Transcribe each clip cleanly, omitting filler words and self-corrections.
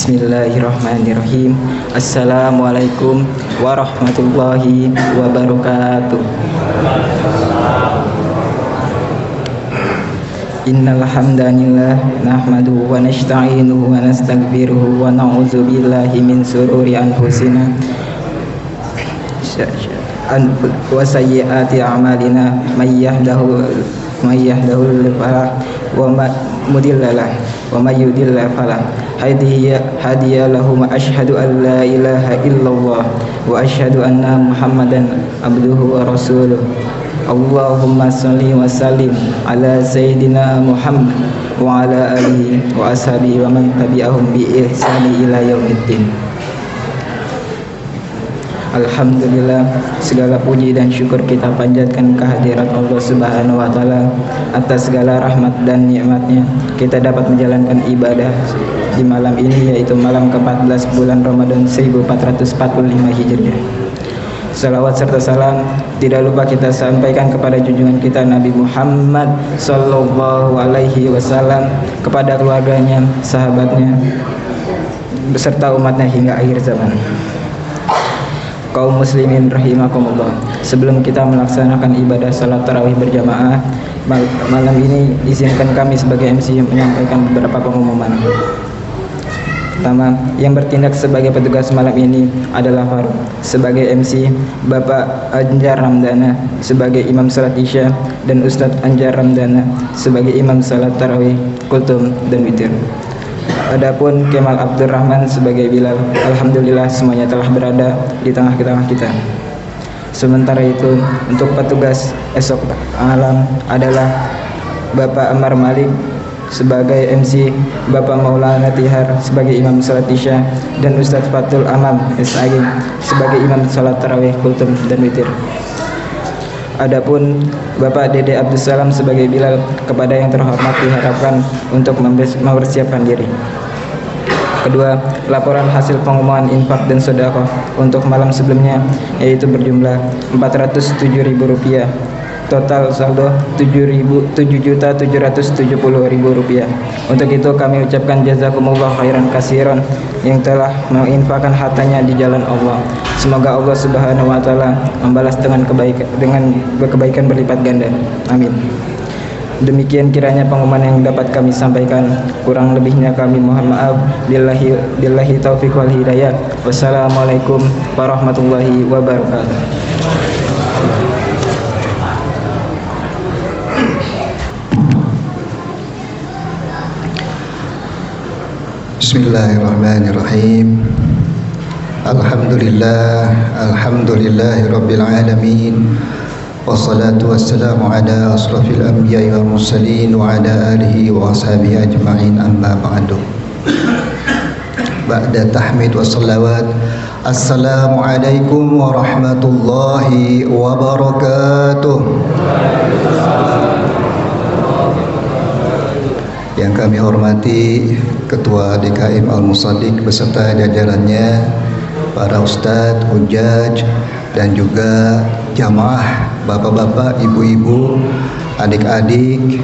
Bismillahirrahmanirrahim. Assalamualaikum warahmatullahi wabarakatuh. Innal hamdalillah nahmaduhu wa nasta'inuhu wa nastaghfiruhu wa na'udzu billahi min shururi anfusina wa sayyiati a'malina may yahdihillahu fala mudilla lahu wa may yudlil fala hadiya lahu. Asyhadu an la ilaha illallah wa asyhadu anna Muhammadan abduhu wa rasuluh. Allahumma shalli wa sallim ala sayyidina Muhammad wa ala alihi wa ashabihi wa man tabi'ahum bi ihsani ila yaumiddin. Alhamdulillah, segala puji dan syukur kita panjatkan kehadirat Allah Subhanahu wa taala atas segala rahmat dan nikmatnya. Kita dapat menjalankan ibadah di malam ini, yaitu malam ke-14 bulan Ramadan 1445 Hijriah. Salawat serta salam tidak lupa kita sampaikan kepada junjungan kita Nabi Muhammad sallallahu alaihi wasallam, kepada keluarganya, sahabatnya, beserta umatnya hingga akhir zaman. Kaum muslimin rahimakumullah, sebelum kita melaksanakan ibadah salat tarawih berjamaah malam ini, izinkan kami sebagai MC menyampaikan beberapa pengumuman. Pertama, yang bertindak sebagai petugas malam ini adalah Faruk sebagai MC, Bapak Anjar Ramdana sebagai imam salat Isya, dan Ustadz Anjar Ramdana sebagai imam salat tarawih, kultum, dan witir. Adapun Kemal Abdurrahman sebagai Bilal. Alhamdulillah, semuanya telah berada di tengah-tengah kita. Sementara itu, untuk petugas esok malam adalah Bapak Amar Malik sebagai MC, Bapak Maulana Tihar sebagai imam salat Isya, dan Ustadz Fatul Amam SAG sebagai imam salat tarawih, kultum, dan witir. Adapun Bapak Dede Abdussalam sebagai Bilal, kepada yang terhormat diharapkan untuk mempersiapkan diri. Kedua, laporan hasil pengumuman infak dan sedekah untuk malam sebelumnya, yaitu berjumlah Rp407.000. Total saldo Rp7.770.000. Untuk itu kami ucapkan jazakumullah khairan katsiran yang telah menginfakkan hartanya di jalan Allah. Semoga Allah Subhanahu wa taala membalas dengan kebaikan berlipat ganda. Amin. Demikian kiranya pengumuman yang dapat kami sampaikan. Kurang lebihnya kami mohon maaf. Billahi taufiq wal hidayah. Wassalamualaikum warahmatullahi wabarakatuh. Bismillahirrahmanirrahim. Alhamdulillahi rabbil alamin. Wassalatu wassalamu ala asrafil anbiya'i wal mursalin wa ala alihi wa ashabihi ajma'in, amma ba'du. Ba'da tahmid wa salawat, assalamu alaikum warahmatullahi wabarakatuh. Yang kami hormati Ketua DKM Al-Musaddiq beserta jajarannya, para ustadz, hujjaj, dan juga jamaah, bapak-bapak, ibu-ibu, adik-adik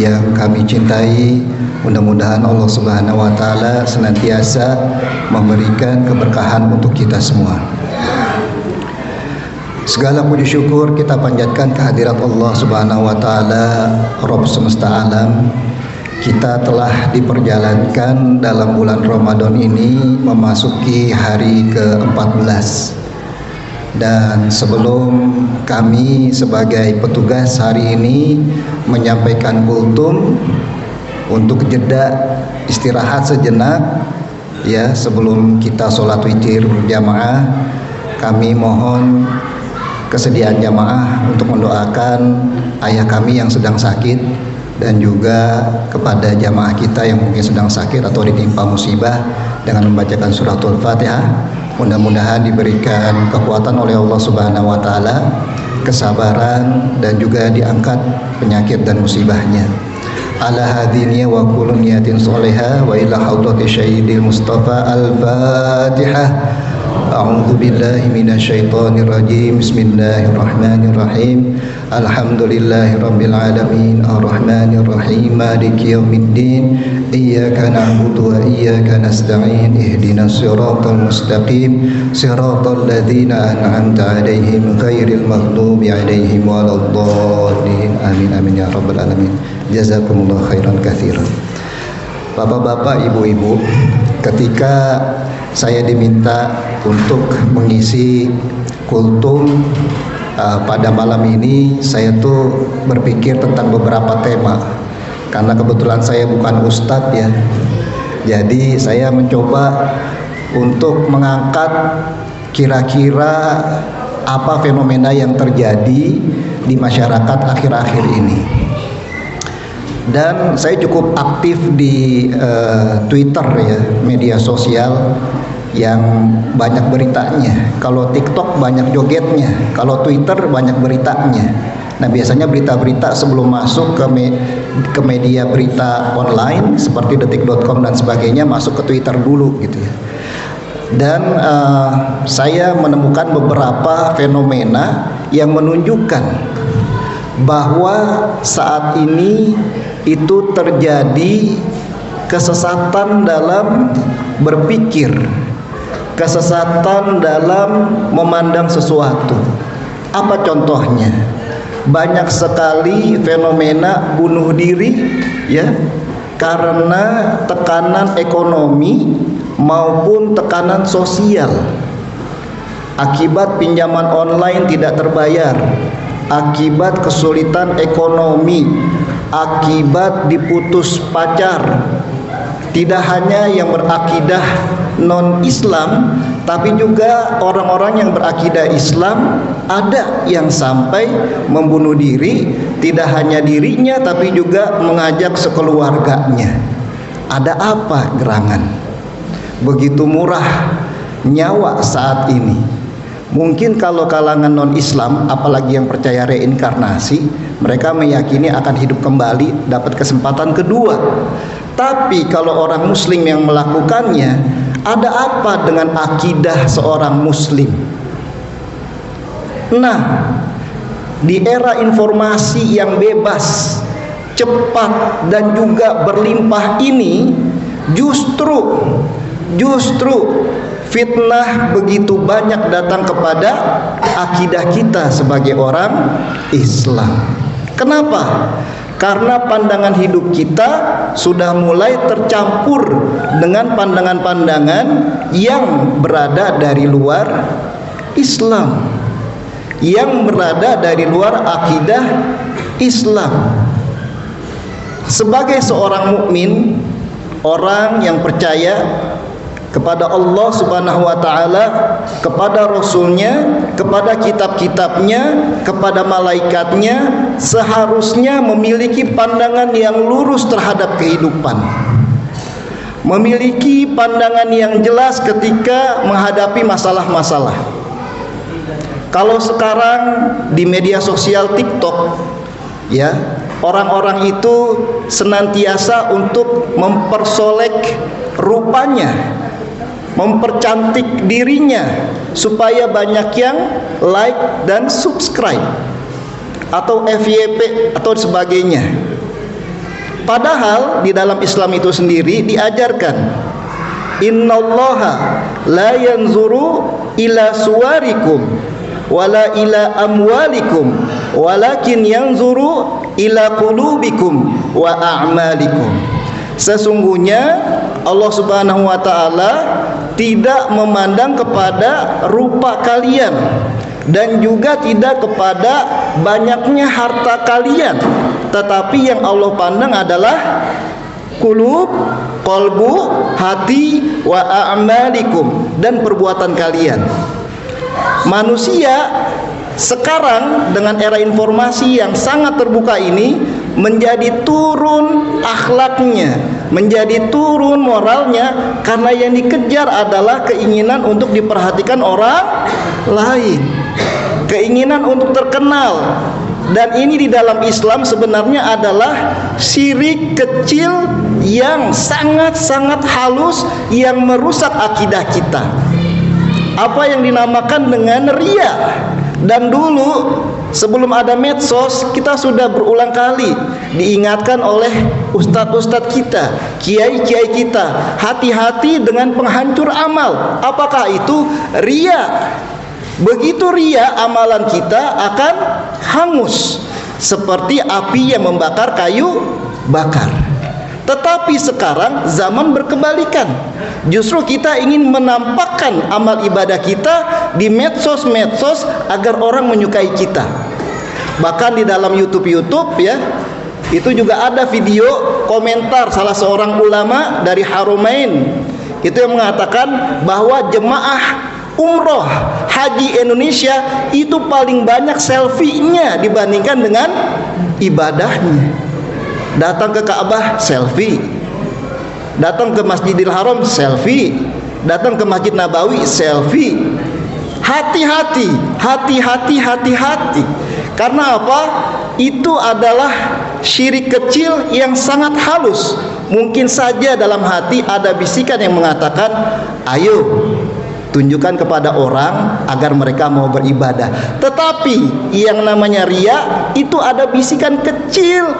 yang kami cintai. Mudah-mudahan Allah Subhanahu wa taala senantiasa memberikan keberkahan untuk kita semua. Segala puji syukur kita panjatkan kehadirat Allah Subhanahu wa taala, Rabb semesta alam. Kita telah diperjalankan dalam bulan Ramadan ini memasuki hari ke-14. Dan sebelum kami sebagai petugas hari ini menyampaikan kultum untuk jeda istirahat sejenak, ya, sebelum kita sholat witir berjamaah, kami mohon kesediaan jamaah untuk mendoakan ayah kami yang sedang sakit, dan juga kepada jamaah kita yang mungkin sedang sakit atau ditimpa musibah dengan membacakan suratul Fatihah. Mudah-mudahan diberikan kekuatan oleh Allah Subhanahu wa taala, kesabaran, dan juga diangkat penyakit dan musibahnya. Ala hadiniya wa kullu niyatin sholihah wa ila hadrati syayyidil Mustafa al-Fatihah. A'udzu billahi minasyaitonir rajim. Bismillahirrahmanirrahim. Alhamdulillahirabbil alamin arrahmanir rahim maliki yaumiddin iyyaka na'budu wa iyyaka nasta'in ihdinas siratal mustaqim siratal ladzina an'amta 'alaihim ghairil maghdubi 'alaihim waladdallin. Amin amin ya rabbal alamin. Jazakumullahu khairan katsiran. Bapak-bapak, ibu-ibu, ketika saya diminta untuk mengisi kultum pada malam ini, saya tuh berpikir tentang beberapa tema. Karena kebetulan saya bukan ustadz ya, jadi saya mencoba untuk mengangkat kira-kira apa fenomena yang terjadi di masyarakat akhir-akhir ini. Dan saya cukup aktif di Twitter ya, media sosial yang banyak beritanya. Kalau TikTok banyak jogetnya, kalau Twitter banyak beritanya. Nah, biasanya berita-berita sebelum masuk ke media berita online seperti detik.com dan sebagainya masuk ke Twitter dulu gitu ya. Dan saya menemukan beberapa fenomena yang menunjukkan bahwa saat ini itu terjadi kesesatan dalam berpikir, kesesatan dalam memandang sesuatu. Apa contohnya? Banyak sekali fenomena bunuh diri ya, karena tekanan ekonomi maupun tekanan sosial. Akibat pinjaman online tidak terbayar, akibat kesulitan ekonomi, akibat diputus pacar. Tidak hanya yang berakidah non-Islam, tapi juga orang-orang yang berakidah Islam ada yang sampai membunuh diri. Tidak hanya dirinya, tapi juga mengajak sekeluarganya. Ada apa gerangan? Begitu murah nyawa saat ini. Mungkin kalau kalangan non-Islam, apalagi yang percaya reinkarnasi, mereka meyakini akan hidup kembali, dapat kesempatan kedua. Tapi kalau orang Muslim yang melakukannya, ada apa dengan akidah seorang Muslim? Nah, di era informasi yang bebas, cepat, dan juga berlimpah ini, justru fitnah begitu banyak datang kepada akidah kita sebagai orang Islam. Kenapa? Karena pandangan hidup kita sudah mulai tercampur dengan pandangan-pandangan yang berada dari luar Islam, yang berada dari luar akidah Islam. Sebagai seorang mukmin, orang yang percaya kepada Allah Subhanahu wa taala, kepada Rasulnya, kepada kitab-kitabnya, kepada malaikatnya, seharusnya memiliki pandangan yang lurus terhadap kehidupan, memiliki pandangan yang jelas ketika menghadapi masalah-masalah. Kalau sekarang di media sosial TikTok ya, orang-orang itu senantiasa untuk mempersolek rupanya, mempercantik dirinya supaya banyak yang like dan subscribe atau FYP atau sebagainya. Padahal di dalam Islam itu sendiri diajarkan, innallaha la yanzuru ila suwarikum wala ila amwalikum walakin yanzuru ila qulubikum wa a'malikum. Sesungguhnya Allah Subhanahu wa taala tidak memandang kepada rupa kalian dan juga tidak kepada banyaknya harta kalian, tetapi yang Allah pandang adalah qulub, qalbu, hati, wa a'malikum, dan perbuatan kalian. Manusia sekarang dengan era informasi yang sangat terbuka ini menjadi turun akhlaknya, menjadi turun moralnya, karena yang dikejar adalah keinginan untuk diperhatikan orang lain, keinginan untuk terkenal. Dan ini di dalam Islam sebenarnya adalah syirik kecil yang sangat-sangat halus yang merusak akidah kita. apa yang dinamakan dengan ria. Dan dulu sebelum ada medsos, kita sudah berulang kali diingatkan oleh ustadz-ustadz kita, kiai-kiai kita, hati-hati dengan penghancur amal. Apakah itu? Ria. Begitu ria, amalan kita akan hangus seperti api yang membakar kayu bakar. Tetapi sekarang zaman berkebalikan. Justru kita ingin menampakkan amal ibadah kita di medsos-medsos agar orang menyukai kita. Bahkan di dalam YouTube ya, itu juga ada video komentar salah seorang ulama dari Haramain. Itu yang mengatakan bahwa jemaah umroh haji Indonesia itu paling banyak selfie-nya dibandingkan dengan ibadahnya. Datang ke Ka'bah selfie, datang ke Masjidil Haram selfie, datang ke Masjid Nabawi selfie. Hati-hati, hati-hati, hati-hati. Karena apa? Itu adalah syirik kecil yang sangat halus. Mungkin saja dalam hati ada bisikan yang mengatakan, ayo tunjukkan kepada orang agar mereka mau beribadah. Tetapi yang namanya ria itu ada bisikan kecil,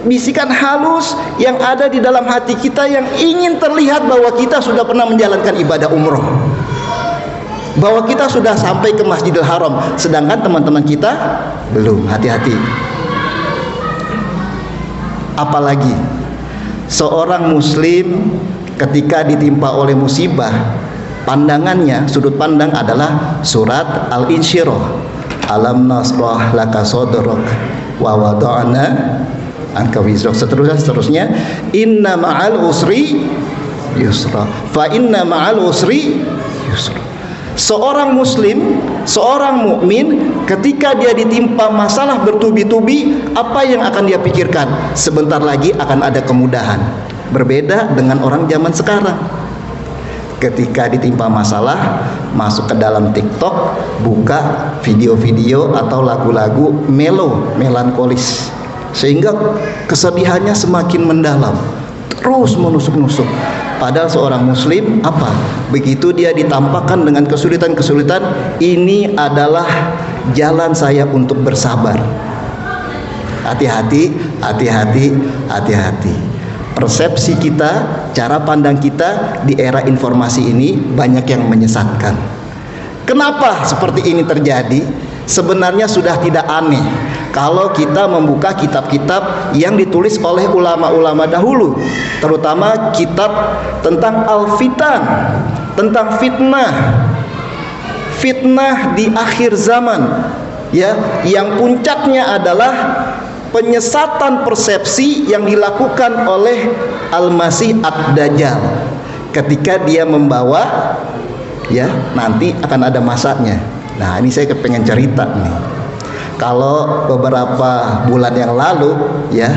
bisikan halus yang ada di dalam hati kita yang ingin terlihat bahwa kita sudah pernah menjalankan ibadah umroh, bahwa kita sudah sampai ke Masjidil Haram, sedangkan teman-teman kita belum. Hati-hati. Apalagi seorang muslim ketika ditimpa oleh musibah, pandangannya, sudut pandang adalah surat Al-Insyirah, alam nasrah laka sadrak wa wada'na anka wizrak, seterusnya inna ma'al usri yusra fa inna ma'al usri yusra. Seorang muslim, seorang mukmin ketika dia ditimpa masalah bertubi-tubi, apa yang akan dia pikirkan? Sebentar lagi akan ada kemudahan. Berbeda dengan orang zaman sekarang. Ketika ditimpa masalah, masuk ke dalam TikTok, buka video-video atau lagu-lagu melankolis, sehingga kesedihannya semakin mendalam, terus menusuk-nusuk. Padahal seorang muslim apa? Begitu dia ditampakkan dengan kesulitan-kesulitan, ini adalah jalan saya untuk bersabar. Hati-hati, hati-hati, hati-hati. Persepsi kita, cara pandang kita di era informasi ini banyak yang menyesatkan. Kenapa seperti ini terjadi? Sebenarnya sudah tidak aneh kalau kita membuka kitab-kitab yang ditulis oleh ulama-ulama dahulu, terutama kitab tentang al-fitan, tentang fitnah di akhir zaman, ya, yang puncaknya adalah penyesatan persepsi yang dilakukan oleh Al-Masih Ad-Dajjal ketika dia membawa, ya, nanti akan ada masanya. Nah, ini saya kepengen cerita nih. Kalau beberapa bulan yang lalu, ya,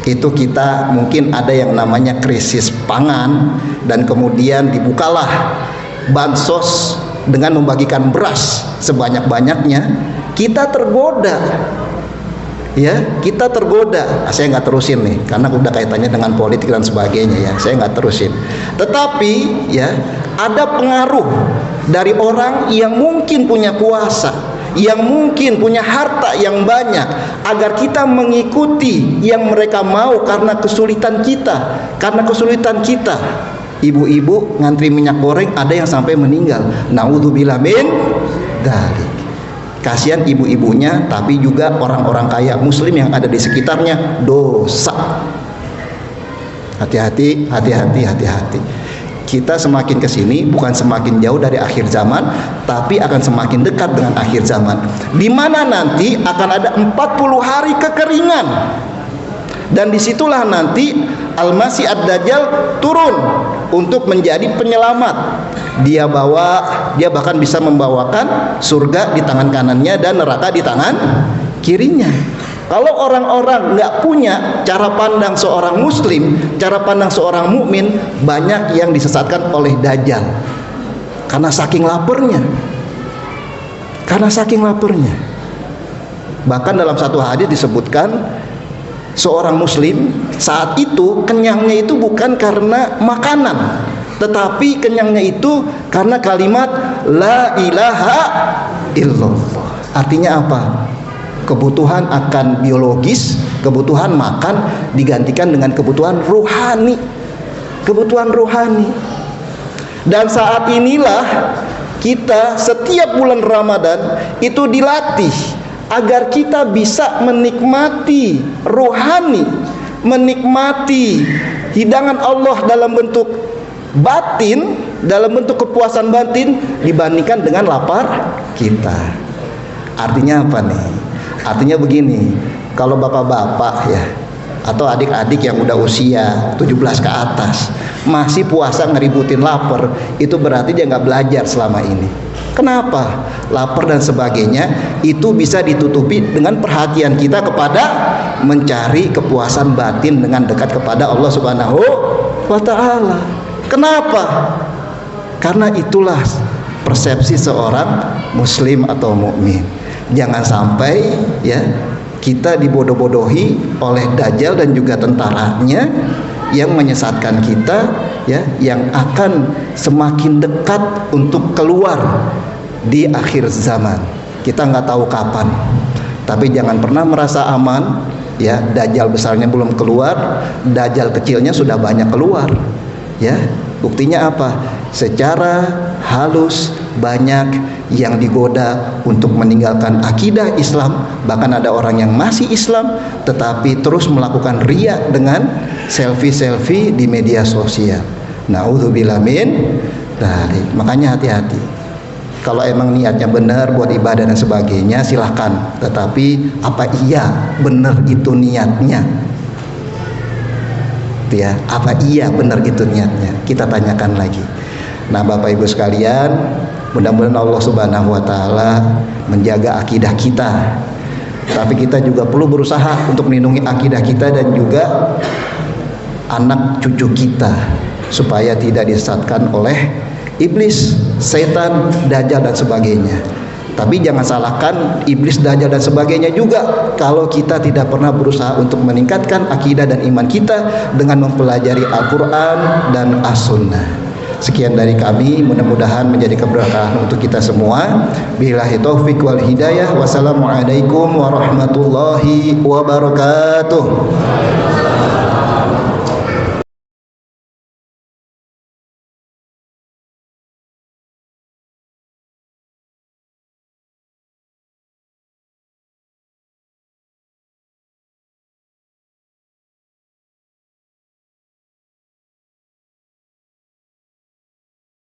itu kita mungkin ada yang namanya krisis pangan, dan kemudian dibukalah bansos dengan membagikan beras sebanyak-banyaknya. Kita tergoda, ya, kita tergoda. Nah, saya nggak terusin nih karena udah kaitannya dengan politik dan sebagainya, ya, saya nggak terusin. Tetapi, ya, ada pengaruh dari orang yang mungkin punya kuasa, yang mungkin punya harta yang banyak, agar kita mengikuti yang mereka mau karena kesulitan kita. Karena kesulitan kita, ibu-ibu ngantri minyak goreng ada yang sampai meninggal. Naudzubillah min dzalik. Kasihan ibu-ibunya, tapi juga orang-orang kaya muslim yang ada di sekitarnya dosa. Hati-hati, hati-hati, hati-hati. Kita semakin kesini bukan semakin jauh dari akhir zaman, tapi akan semakin dekat dengan akhir zaman, di mana nanti akan ada 40 hari kekeringan. Dan disitulah nanti Al-Masih Ad-Dajjal turun untuk menjadi penyelamat. Dia bahkan bisa membawakan surga di tangan kanannya dan neraka di tangan kirinya. Kalau orang-orang nggak punya cara pandang seorang muslim, cara pandang seorang mukmin, banyak yang disesatkan oleh Dajjal. Karena saking laparnya. Bahkan dalam satu hadis disebutkan, seorang muslim saat itu kenyangnya itu bukan karena makanan, tetapi kenyangnya itu karena kalimat la ilaha illallah. Artinya apa? Kebutuhan akan biologis, kebutuhan makan digantikan dengan kebutuhan ruhani. Kebutuhan ruhani. Dan saat inilah kita setiap bulan Ramadan itu dilatih agar kita bisa menikmati ruhani, menikmati hidangan Allah dalam bentuk batin, dalam bentuk kepuasan batin dibandingkan dengan lapar kita. Artinya apa nih? Artinya begini, kalau bapak-bapak ya atau adik-adik yang udah usia 17 ke atas masih puasa ngeributin lapar, itu berarti dia nggak belajar selama ini. Kenapa? Lapar dan sebagainya itu bisa ditutupi dengan perhatian kita kepada mencari kepuasan batin dengan dekat kepada Allah Subhanahu wa ta'ala. Kenapa? Karena itulah persepsi seorang muslim atau mukmin. Jangan sampai ya kita dibodoh-bodohi oleh Dajjal dan juga tentaranya yang menyesatkan kita ya, yang akan semakin dekat untuk keluar di akhir zaman. Kita nggak tahu kapan, tapi jangan pernah merasa aman ya. Dajjal besarnya belum keluar, Dajjal kecilnya sudah banyak keluar ya. Buktinya apa? Secara halus banyak yang digoda untuk meninggalkan akidah Islam. Bahkan ada orang yang masih Islam tetapi terus melakukan riya dengan selfie-selfie di media sosial. Nauzubillah min dzalik. Makanya hati-hati. Kalau emang niatnya benar buat ibadah dan sebagainya silahkan. Tetapi apa iya benar itu niatnya? Ya, apa iya benar itu niatnya? Kita tanyakan lagi. Nah, Bapak Ibu sekalian, mudah-mudahan Allah Subhanahu wa taala menjaga akidah kita. Tapi kita juga perlu berusaha untuk melindungi akidah kita dan juga anak cucu kita supaya tidak disesatkan oleh iblis, setan, dajjal dan sebagainya. Tapi jangan salahkan iblis, dajjal dan sebagainya juga kalau kita tidak pernah berusaha untuk meningkatkan akidah dan iman kita dengan mempelajari Al-Quran dan As-Sunnah. Sekian dari kami, mudah-mudahan menjadi keberkahan untuk kita semua. Billahi taufik wal hidayah. Wassalamualaikum warahmatullahi wabarakatuh.